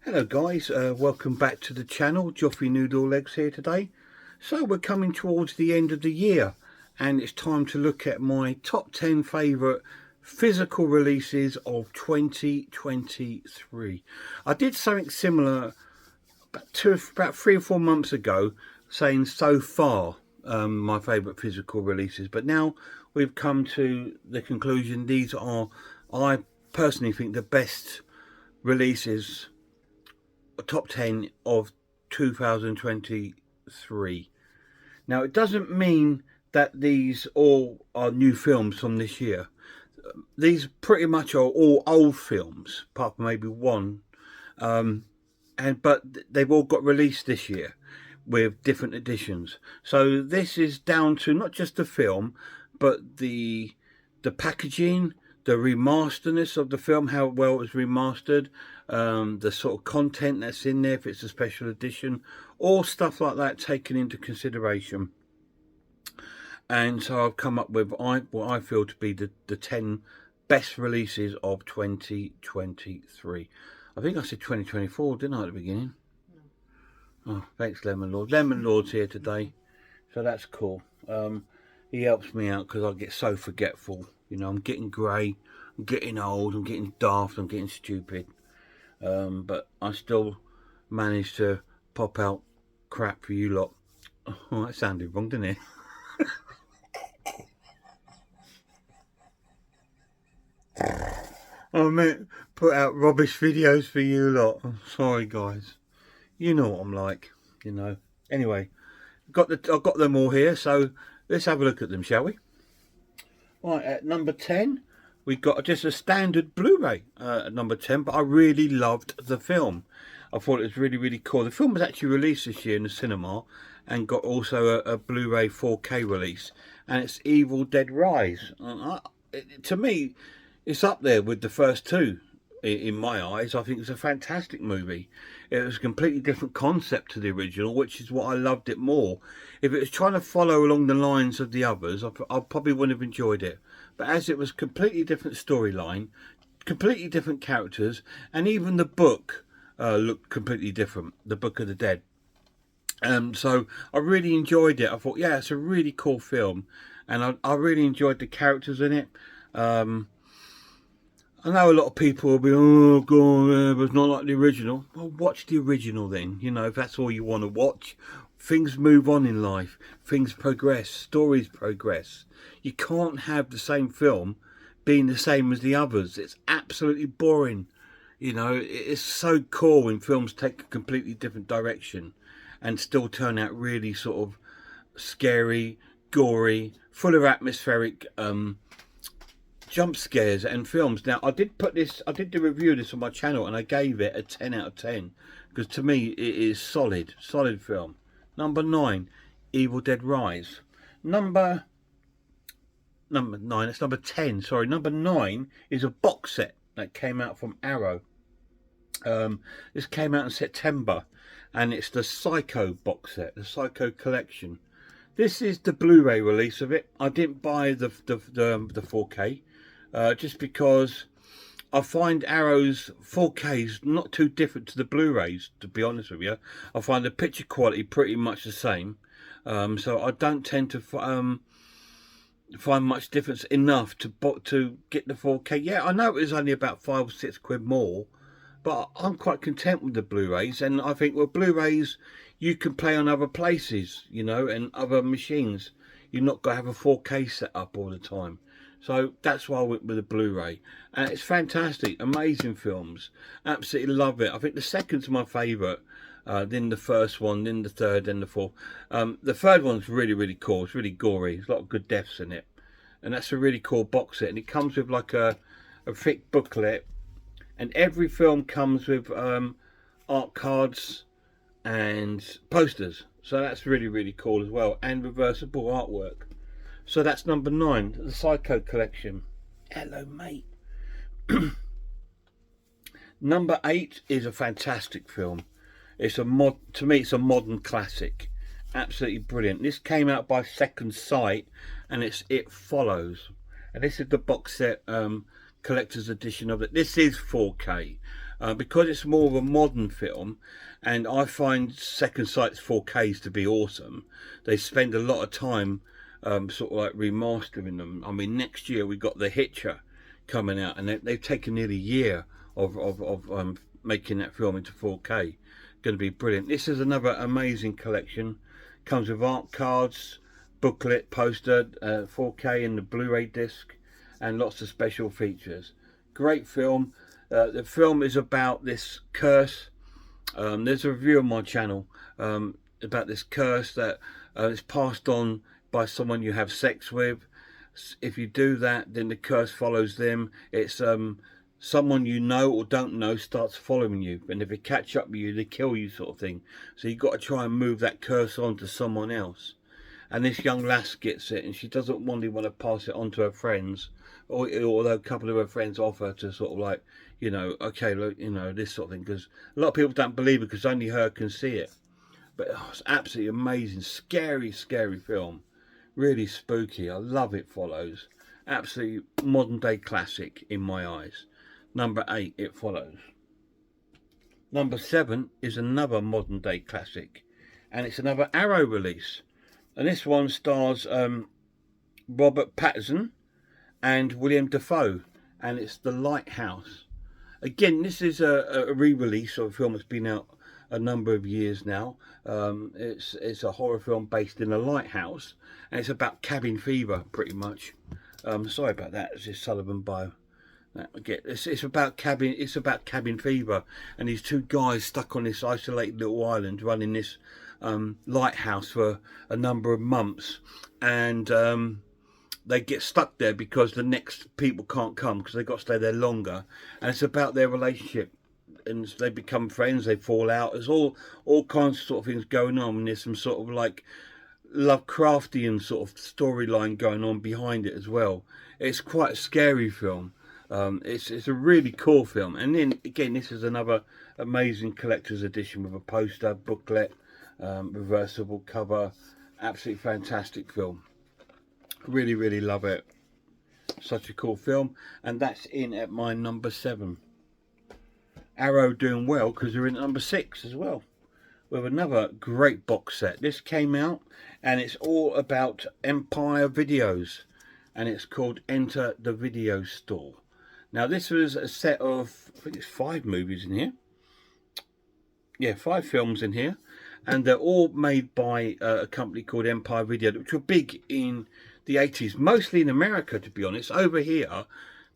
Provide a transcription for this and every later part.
Hello guys, welcome back to the channel. Joffrey Noodle Legs here today. So we're coming towards the end of the year and it's time to look at my top 10 favourite physical releases of 2023. I did something similar about 3 or 4 months ago, saying so far my favourite physical releases, but now we've come to the conclusion these are, I personally think, the best releases, top 10 of 2023. Now it doesn't mean that these all are new films from this year. These pretty much are all old films apart from maybe one, but they've all got released this year with different editions. So this is down to not just the film but the packaging, the remasteredness of the film, how well it was remastered, the sort of content that's in there, if it's a special edition, all stuff like that taken into consideration. And so I've come up with what I feel to be the 10 best releases of 2023. I think I said 2024, didn't I, at the beginning? No. Oh, thanks, Lemon Lord. Lemon Lord's here today, so that's cool. He helps me out because I get so forgetful. You know, I'm getting grey, I'm getting old, I'm getting daft, I'm getting stupid. But I still manage to pop out crap for you lot. Oh, that sounded wrong, didn't it? I meant put out rubbish videos for you lot. I'm sorry, guys. You know what I'm like, you know. Anyway, I've got them all here, so let's have a look at them, shall we? Right, at number 10, we got just a standard Blu-ray at number 10, but I really loved the film. I thought it was really, really cool. The film was actually released this year in the cinema and got also a Blu-ray 4K release, and it's Evil Dead Rise. To me, it's up there with the first two in my eyes. I think it's a fantastic movie. It was a completely different concept to the original, which is what I loved it more. If it was trying to follow along the lines of the others, I probably wouldn't have enjoyed it. But as it was completely different storyline, completely different characters, and even the book looked completely different, the Book of the Dead. So I really enjoyed it. I thought, yeah, it's a really cool film, and I really enjoyed the characters in it. I know a lot of people will be, oh god, but it's not like the original. Well, watch the original then, you know, if that's all you want to watch. Things move on in life, things progress, stories progress. You can't have the same film being the same as the others. It's absolutely boring. You know, it's so cool when films take a completely different direction and still turn out really sort of scary, gory, full of atmospheric jump scares and films. Now I did the review of this on my channel and I gave it a 10 out of 10 because to me it is solid film. Number 9, Evil Dead Rise. Number 9, it's number 10, sorry. Number 9 is a box set that came out from Arrow. This came out in September and it's the Psycho box set, the Psycho collection. This is the Blu-ray release of it. I didn't buy the 4K just because I find Arrow's 4Ks not too different to the Blu-rays, to be honest with you. I find the picture quality pretty much the same, so I don't tend to find much difference enough to get the 4K. Yeah, I know it was only about 5 or 6 quid more, but I'm quite content with the Blu-rays, and I think, well, Blu-rays you can play on other places, you know, and other machines. You're not going to have a 4K set up all the time. So that's why I went with the Blu-ray. And it's fantastic, amazing films. Absolutely love it. I think the second's my favourite, then the first one, then the third, then the fourth. The third one's really, really cool. It's really gory. There's a lot of good deaths in it. And that's a really cool box set. And it comes with like a thick booklet. And every film comes with art cards and posters, so that's really, really cool as well, and reversible artwork. So that's number 9, the Psycho collection. Hello, mate. Number 8 is a fantastic film. It's to me it's a modern classic, absolutely brilliant. This came out by Second Sight and it's It Follows, and this is the box set collector's edition of it. This is 4K. because it's more of a modern film, and I find Second Sight's 4Ks to be awesome. They spend a lot of time sort of like remastering them. I mean, next year we got The Hitcher coming out, and they've taken nearly a year of making that film into 4K. Going to be brilliant. This is another amazing collection. Comes with art cards, booklet, poster, 4K and the Blu-ray disc, and lots of special features. Great film. The film is about this curse. There's a review on my channel about this curse that is passed on by someone you have sex with. If you do that, then the curse follows them. It's someone you know or don't know starts following you, and if they catch up with you, they kill you, sort of thing. So you've got to try and move that curse on to someone else. And this young lass gets it, and she doesn't really want to pass it on to her friends, although a couple of her friends offer to sort of like, you know, okay, look, you know, this sort of thing, because a lot of people don't believe it because only her can see it. But it's absolutely amazing, scary film, really spooky. I love It Follows. Absolutely modern day classic in my eyes. Number 8, It Follows. Number 7 is another modern day classic, and it's another Arrow release. And this one stars Robert Pattinson and William Dafoe, and it's The Lighthouse. Again, this is a re-release of a film that's been out a number of years now. It's a horror film based in a lighthouse, and it's about cabin fever, pretty much. Sorry about that. It's just Sullivan bio. It's about cabin fever, and these two guys stuck on this isolated little island running this lighthouse for a number of months, and they get stuck there because the next people can't come because they've got to stay there longer, and it's about their relationship, and they become friends, they fall out. There's all kinds of sort of things going on, and there's some sort of like Lovecraftian sort of storyline going on behind it as well. It's quite a scary film. It's a really cool film, and then again, this is another amazing collector's edition with a poster, booklet, reversible cover. Absolutely fantastic film. Really love it. Such a cool film, and that's in at my number 7. Arrow doing well because they're in at number 6 as well, with another great box set. This came out, and it's all about Empire Videos, and it's called Enter the Video Store. Now, this was a set of, I think it's 5 movies in here. Yeah, 5 films in here, and they're all made by a company called Empire Video, which were big in the 80s, mostly in America, to be honest. Over here,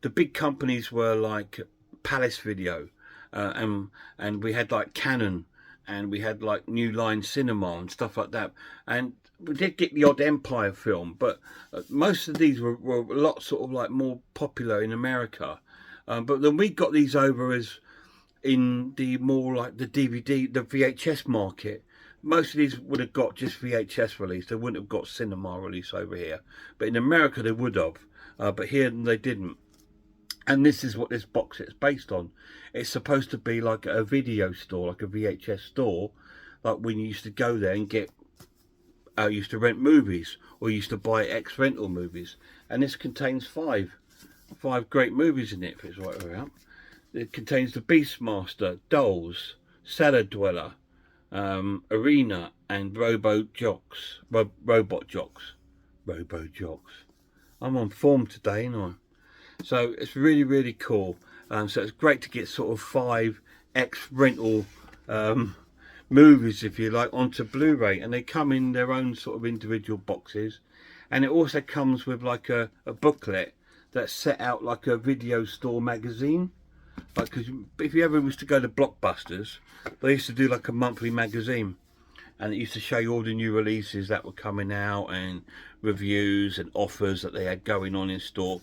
the big companies were like Palace Video, and we had like Canon, and we had like New Line Cinema and stuff like that. And we did get the odd Empire film, but most of these were a lot sort of like more popular in America. But then we got these over as in the more like the DVD, the VHS market. Most of these would have got just VHS release. They wouldn't have got cinema release over here. But in America they would have. But here they didn't. And this is what this box set's based on. It's supposed to be like a video store, like a VHS store. Like when you used to go there and get, used to rent movies, or used to buy ex-rental movies. And this contains five great movies in it, if it's right around. It contains The Beastmaster, Dolls, Cellar Dweller, Arena, and Robot Jocks. I'm on form today, ain't I? So it's really cool. So it's great to get sort of 5 ex-rental movies, if you like, onto Blu-ray, and they come in their own sort of individual boxes. And it also comes with like a booklet that's set out like a video store magazine. Like, cause if you ever was to go to Blockbusters, they used to do like a monthly magazine, and it used to show you all the new releases that were coming out, and reviews and offers that they had going on in store.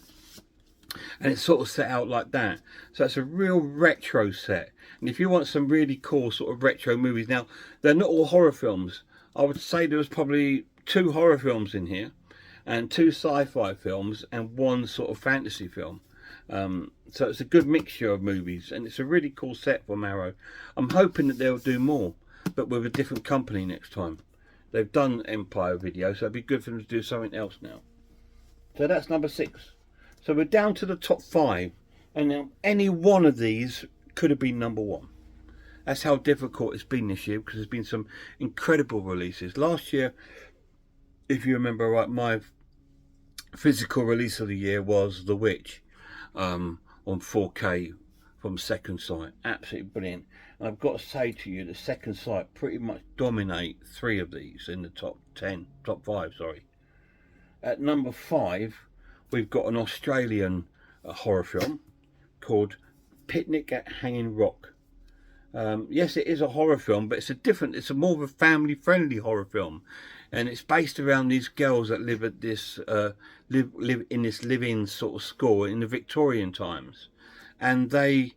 And it's sort of set out like that. So it's a real retro set. And if you want some really cool sort of retro movies, now they're not all horror films. I would say there was probably 2 horror films in here, and 2 sci-fi films, and 1 sort of fantasy film. So it's a good mixture of movies, and it's a really cool set from Arrow. I'm hoping that they'll do more, but with a different company next time. They've done Empire Video, so it'd be good for them to do something else now. So that's number 6. So we're down to the top 5, and now any one of these could have been number one. That's how difficult it's been this year, because there's been some incredible releases. Last year, if you remember right, my physical release of the year was The Witch on 4K from Second Sight. Absolutely brilliant. And I've got to say to you, the Second Sight pretty much dominate 3 of these in the top 5, sorry. At number 5, we've got an Australian horror film called Picnic at Hanging Rock. Yes, it is a horror film, but it's a more of a family-friendly horror film, and it's based around these girls that live at this live in this live-in sort of school in the Victorian times, and they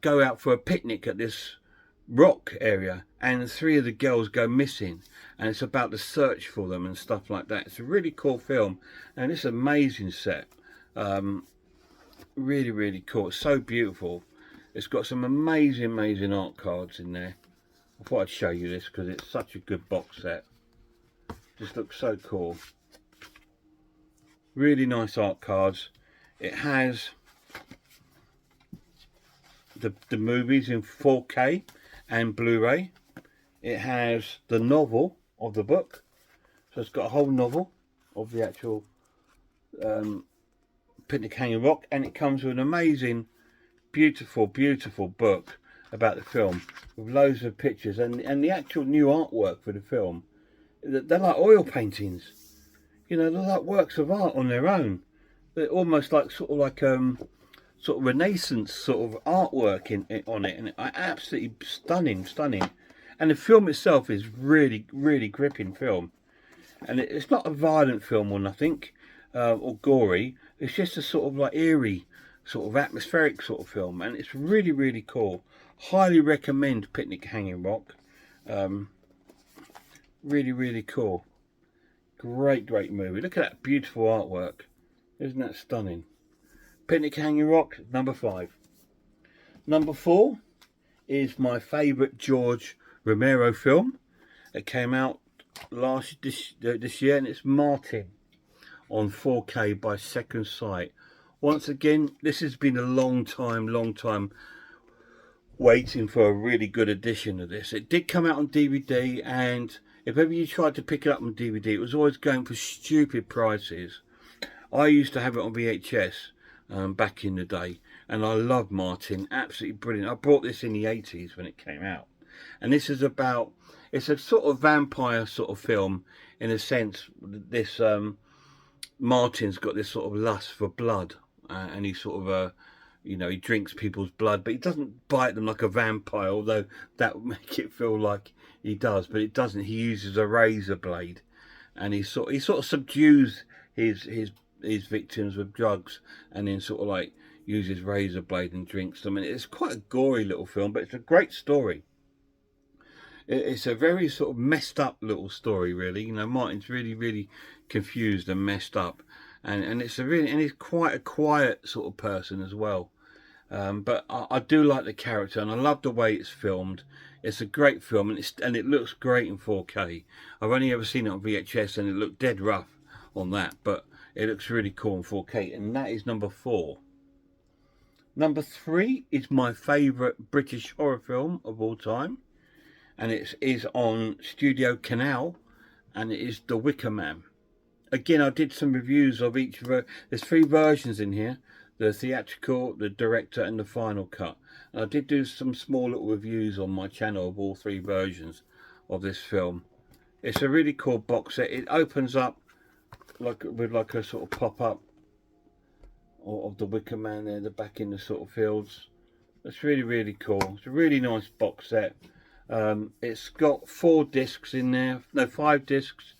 go out for a picnic at this rock area, and 3 of the girls go missing, and it's about the search for them and stuff like that. It's a really cool film, and it's an amazing set. Really, really cool. It's so beautiful. It's got some amazing art cards in there. I thought I'd show you this because it's such a good box set. Just looks so cool. Really nice art cards. It has the movies in 4K and Blu-ray. It has the novel of the book. So it's got a whole novel of the actual Picnic Hanging Rock, and it comes with an amazing, beautiful book about the film with loads of pictures and the actual new artwork for the film. They're like oil paintings, you know, they're like works of art on their own. They're almost like sort of Renaissance sort of artwork on it, and absolutely stunning. And the film itself is really gripping film, and it's not a violent film or nothing or gory. It's just a sort of like eerie, sort of atmospheric sort of film, and it's really cool. Highly recommend Picnic Hanging Rock. Really cool. Great movie. Look at that beautiful artwork. Isn't that stunning? Picnic Hanging Rock, number 5. Number 4 is my favourite George Romero film. It came out this year, and it's Martin on 4K by Second Sight. Once again, this has been a long time waiting for a really good edition of this. It did come out on DVD, and if ever you tried to pick it up on DVD, it was always going for stupid prices. I used to have it on VHS back in the day, and I love Martin. Absolutely brilliant. I bought this in the 80s when it came out, and this is about, it's a sort of vampire sort of film in a sense. This Martin's got this sort of lust for blood, and he sort of you know, he drinks people's blood, but he doesn't bite them like a vampire, although that would make it feel like he does, but it doesn't. He uses a razor blade, and he sort of subdues his victims with drugs, and then sort of like uses razor blade and drinks them. And it's quite a gory little film, but it's a great story. It's a very sort of messed up little story, really. You know, Martin's really confused and messed up, and it's he's quite a quiet sort of person as well. But I do like the character, and I love the way it's filmed. It's a great film, and it looks great in 4K. I've only ever seen it on VHS, and it looked dead rough on that, but it looks really cool in 4K, and that is number 4. Number 3 is my favourite British horror film of all time, and it is on Studio Canal, and it is The Wicker Man. Again, I did some reviews of each. There's 3 versions in here: the theatrical, the director, and the final cut. And I did do some small little reviews on my channel of all 3 versions of this film. It's a really cool box set. It opens up with like a sort of pop-up of the Wicker Man there, the back in the sort of fields. It's really cool. It's a really nice box set. It's got 4 discs in there, no, 5 discs,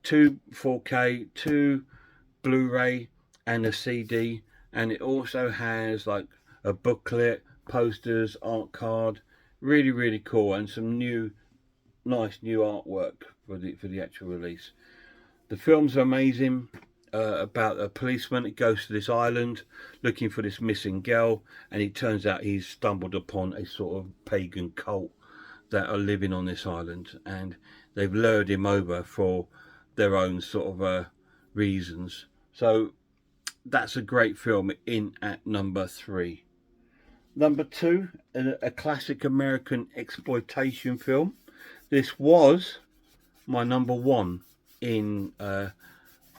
2 4K, 2 Blu-ray, and a CD. And it also has like a booklet, posters, art card. Really cool, and some nice new artwork for the actual release. The film's amazing. About a policeman that goes to this island looking for this missing girl, and it turns out he's stumbled upon a sort of pagan cult that are living on this island, and they've lured him over for their own sort of reasons. So that's a great film in at number 3. Number 2, a classic American exploitation film. This was my number 1 in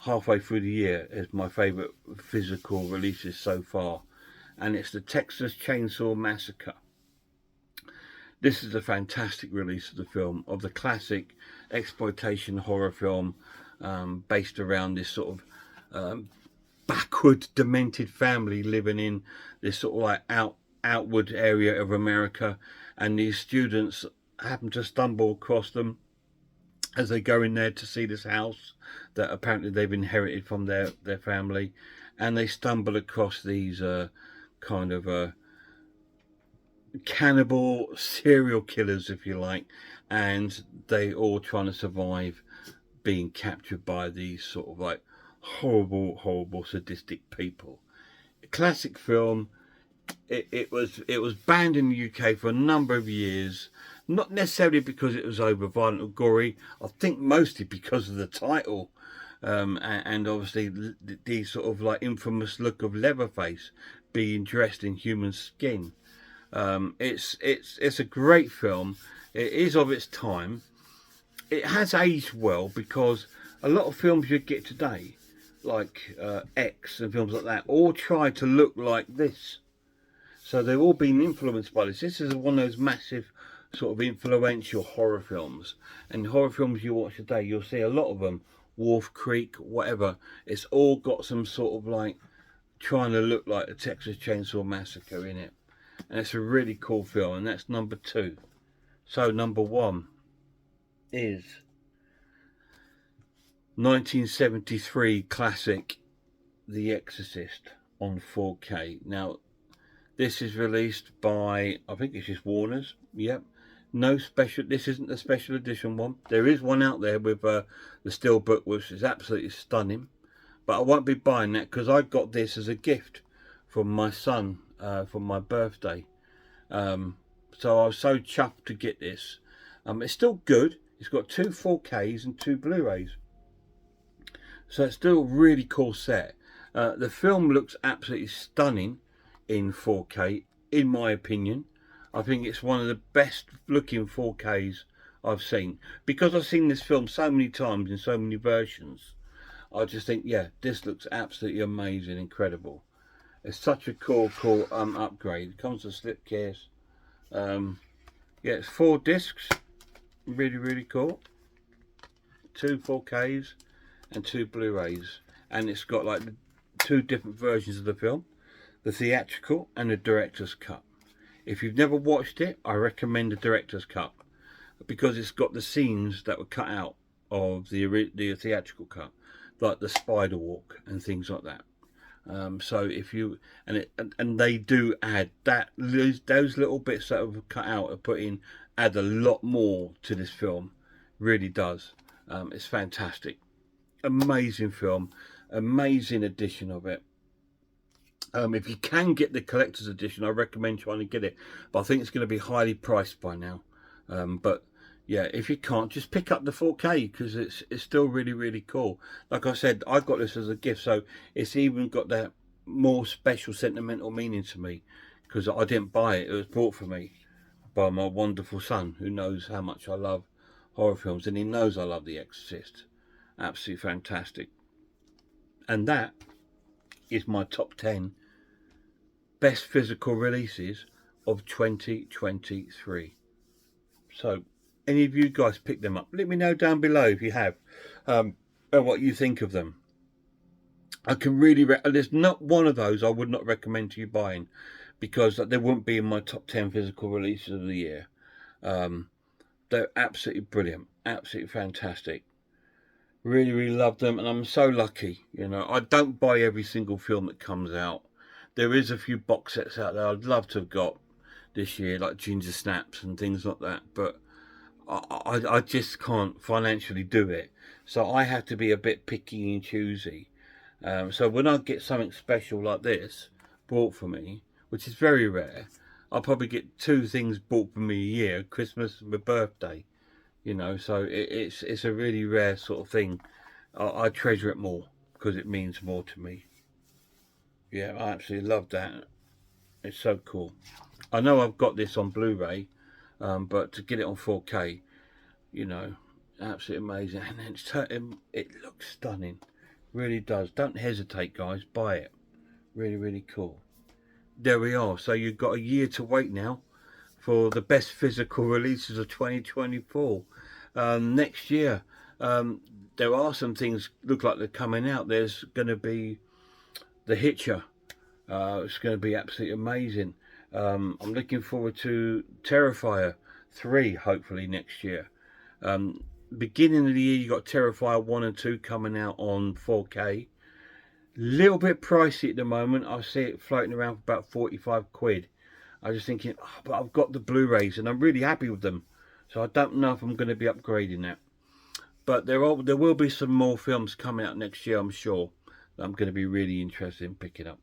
halfway through the year as my favourite physical releases so far, and it's the Texas Chainsaw Massacre. This is a fantastic release of the film, of the classic exploitation horror film, based around this sort of backward, demented family living in this sort of like outward area of America, and these students happen to stumble across them as they go in there to see this house that apparently they've inherited from their family, and they stumble across these kind of cannibal serial killers, if you like, and they all trying to survive being captured by these sort of like horrible sadistic people. A classic film. It was banned in the UK for a number of years, not necessarily because it was over violent or gory. I think mostly because of the title, and obviously the sort of like infamous look of Leatherface being dressed in human skin. It's a great film. It is of its time. It has aged well, because a lot of films you get today, like X and films like that, all try to look like this. So they've all been influenced by this. This is one of those massive sort of influential horror films. And horror films you watch today, you'll see a lot of them, Wolf Creek, whatever. It's all got some sort of like trying to look like the Texas Chainsaw Massacre in it. And it's a really cool film, and that's number 2. So number 1 is 1973 classic The Exorcist on 4K. Now, this is released by, I think it's just Warner's. Yep. No special. This isn't the special edition one. There is one out there with the steelbook, which is absolutely stunning. But I won't be buying that, because I got this as a gift from my son for my birthday. So I was so chuffed to get this. It's still good. It's got 2 4Ks and 2 Blu-rays. So it's still a really cool set. The film looks absolutely stunning in 4K, in my opinion. I think it's one of the best looking 4Ks I've seen, because I've seen this film so many times in so many versions. I just think, yeah, this looks absolutely amazing, incredible. It's such a cool upgrade. It comes with a slip case. Yeah, it's 4 discs. Really cool. 2 4Ks and 2 Blu-rays, and it's got like 2 different versions of the film, the theatrical and the director's cut. If you've never watched it, I recommend the director's cut, because it's got the scenes that were cut out of the theatrical cut, like the spider walk and things like that. So if you and they do add that, those little bits that were cut out are put in, add a lot more to this film. Really does. It's fantastic, amazing film, amazing edition of it. If you can get the collector's edition, I recommend trying to get it, but I think it's going to be highly priced by now. But yeah, if you can't, just pick up the 4K, because it's still really cool. Like I said, I got this as a gift, so it's even got that more special sentimental meaning to me, because I didn't buy it. It was bought for me by my wonderful son, who knows how much I love horror films, and he knows I love The Exorcist. Absolutely fantastic. And that is my top 10 best physical releases of 2023. So any of you guys pick them up? Let me know down below if you have, and what you think of them. I can really there's not one of those I would not recommend to you buying, because they wouldn't be in my top 10 physical releases of the year. They're absolutely brilliant, absolutely fantastic. Really love them, and I'm so lucky. You know, I don't buy every single film that comes out. There is a few box sets out there I'd love to have got this year, like Ginger Snaps and things like that, but I just can't financially do it. So I have to be a bit picky and choosy. So when I get something special like this bought for me, which is very rare, I'll probably get 2 things bought for me a year, Christmas and my birthday. You know, so it's a really rare sort of thing. I treasure it more because it means more to me. Yeah, I absolutely love that. It's so cool. I know I've got this on Blu-ray, but to get it on 4K, you know, absolutely amazing. And then it looks stunning, really does. Don't hesitate, guys, buy it. Really, really cool. There we are. So you've got a year to wait now for the best physical releases of 2024. Next year, there are some things look like they're coming out. There's going to be The Hitcher. It's going to be absolutely amazing. I'm looking forward to Terrifier 3, hopefully next year. Beginning of the year, you got Terrifier 1 and 2 coming out on 4K. Little bit pricey at the moment. I see it floating around for about 45 quid. I was just thinking, oh, but I've got the Blu-rays and I'm really happy with them. So I don't know if I'm going to be upgrading that. But there will be some more films coming out next year, I'm sure, that I'm going to be really interested in picking up.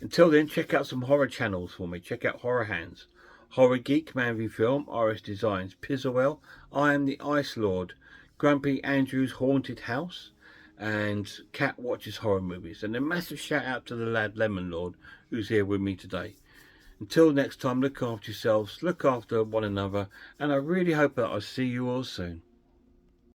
Until then, check out some horror channels for me. Check out Horror Hands, Horror Geek, Man v Film, RS Designs, Pizzawell, I Am the Ice Lord, Grumpy Andrew's Haunted House, and Cat Watches Horror Movies. And a massive shout out to the lad Lemon Lord, who's here with me today. Until next time, look after yourselves, look after one another, and I really hope that I'll see you all soon.